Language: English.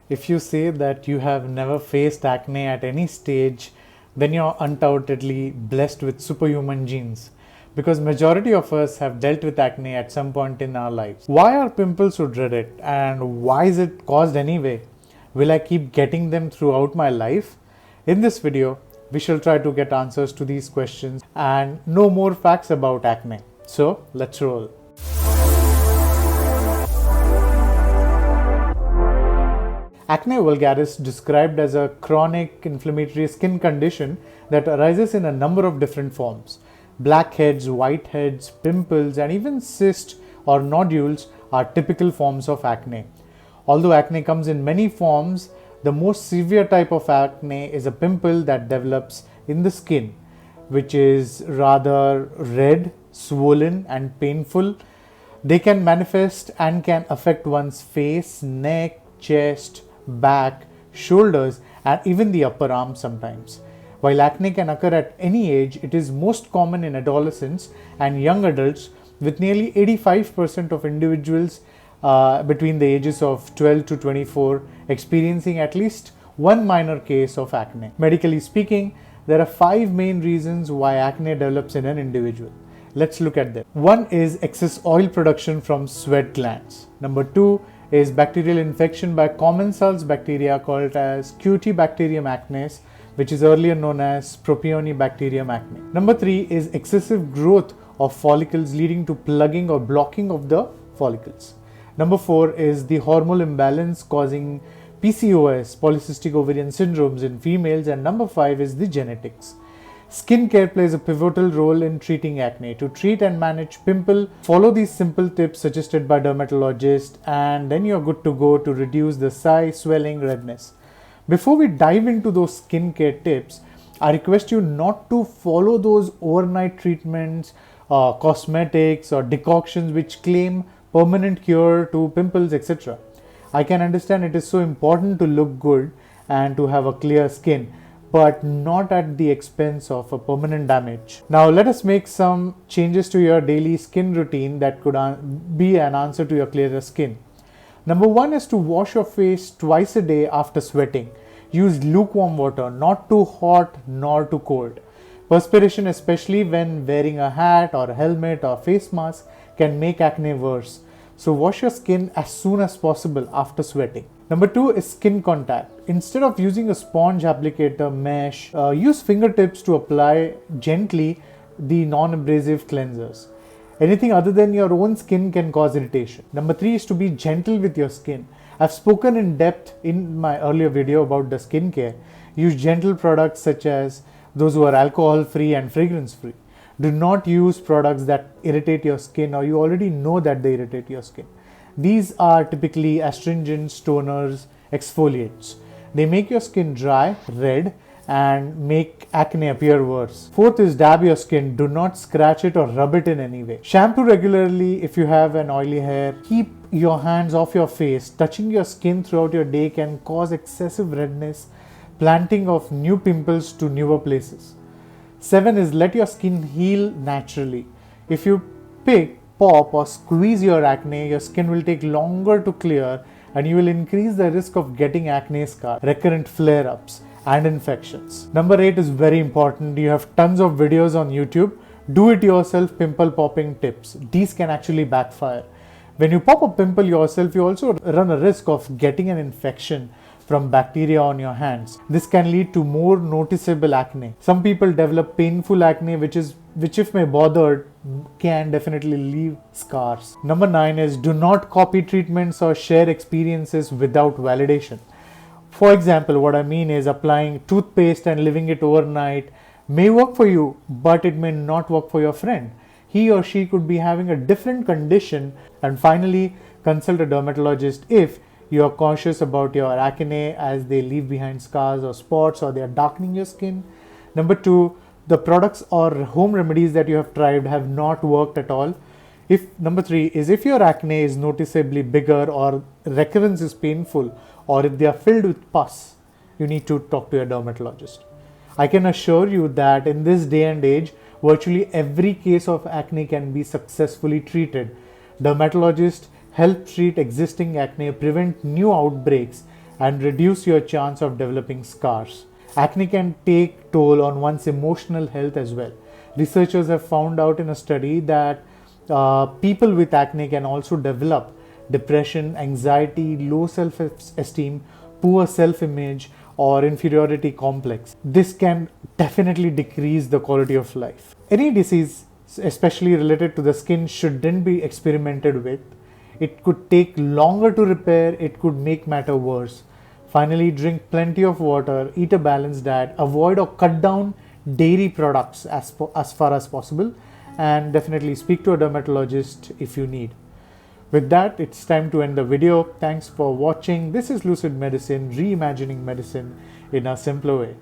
If you say that you have never faced acne at any stage, then you're undoubtedly blessed with superhuman genes. Because majority of us have dealt with acne at some point in our lives. Why are pimples so dreaded and why is it caused anyway? Will I keep getting them throughout my life? In this video, we shall try to get answers to these questions and know more facts about acne. So let's roll. Acne vulgaris, described as a chronic inflammatory skin condition that arises in a number of different forms. Blackheads, whiteheads, pimples, and even cysts or nodules are typical forms of acne. Although acne comes in many forms, the most severe type of acne is a pimple that develops in the skin, which is rather red, swollen, and painful. They can manifest and can affect one's face, neck, chest, back, shoulders, and even the upper arm sometimes. While acne can occur at any age, it is most common in adolescents and young adults, with nearly 85% of individuals between the ages of 12 to 24 experiencing at least one minor case of acne. Medically speaking, there are 5 main reasons why acne develops in an individual. Let's look at them. One is excess oil production from sweat glands. Number 2 is bacterial infection by commensals bacteria called as Cutibacterium acnes, which is earlier known as Propionibacterium acne. Number 3 is excessive growth of follicles leading to plugging or blocking of the follicles. Number 4 is the hormonal imbalance causing PCOS, polycystic ovarian syndromes in females, and number 5 is the genetics. Skincare plays a pivotal role in treating acne. To treat and manage pimple, follow these simple tips suggested by dermatologists and then you're good to go to reduce the size, swelling, redness. Before we dive into those skincare tips, I request you not to follow those overnight treatments, cosmetics or decoctions which claim permanent cure to pimples, etc. I can understand it is so important to look good and to have a clear skin, but not at the expense of a permanent damage. Now let us make some changes to your daily skin routine that could be an answer to your clearer skin. Number 1 is to wash your face twice a day after sweating. Use lukewarm water, not too hot nor too cold. Perspiration, especially when wearing a hat or a helmet or face mask, can make acne worse. So wash your skin as soon as possible after sweating. Number 2 is skin contact. Instead of using a sponge applicator mesh, use fingertips to apply gently the non-abrasive cleansers. Anything other than your own skin can cause irritation. Number 3 is to be gentle with your skin. I've spoken in depth in my earlier video about the skincare. Use gentle products such as those who are alcohol free and fragrance free. Do not use products that irritate your skin or you already know that they irritate your skin. These are typically astringents, toners, exfoliates. They make your skin dry, red, and make acne appear worse. 4th is dab your skin. Do not scratch it or rub it in any way. Shampoo regularly if you have an oily hair. Keep your hands off your face. Touching your skin throughout your day can cause excessive redness, planting of new pimples to newer places. 7 is let your skin heal naturally. If you pick, pop or squeeze your acne, your skin will take longer to clear and you will increase the risk of getting acne scars, recurrent flare-ups and infections. Number 8 is very important. You have tons of videos on YouTube. Do it yourself pimple popping tips. These can actually backfire. When you pop a pimple yourself, you also run a risk of getting an infection from bacteria on your hands. This can lead to more noticeable acne. Some people develop painful acne which if may bothered can definitely leave scars. Number 9 is do not copy treatments or share experiences without validation. For example, what I mean is applying toothpaste and leaving it overnight may work for you, but it may not work for your friend. He or she could be having a different condition. And finally, consult a dermatologist if you are cautious about your acne as they leave behind scars or spots or they are darkening your skin. Number 2, the products or home remedies that you have tried have not worked at all. Number 3 is if your acne is noticeably bigger or recurrence is painful or if they are filled with pus, you need to talk to your dermatologist. I can assure you that in this day and age, virtually every case of acne can be successfully treated. Dermatologists help treat existing acne, prevent new outbreaks, and reduce your chance of developing scars. Acne can take toll on one's emotional health as well. Researchers have found out in a study that people with acne can also develop depression, anxiety, low self-esteem, poor self-image, or inferiority complex. This can definitely decrease the quality of life. Any disease, especially related to the skin, shouldn't be experimented with. It could take longer to repair, it could make matter worse. Finally, drink plenty of water, eat a balanced diet, avoid or cut down dairy products as far as possible, and definitely speak to a dermatologist if you need. With that, it's time to end the video. Thanks for watching. This is Lucid Medicine, reimagining medicine in a simpler way.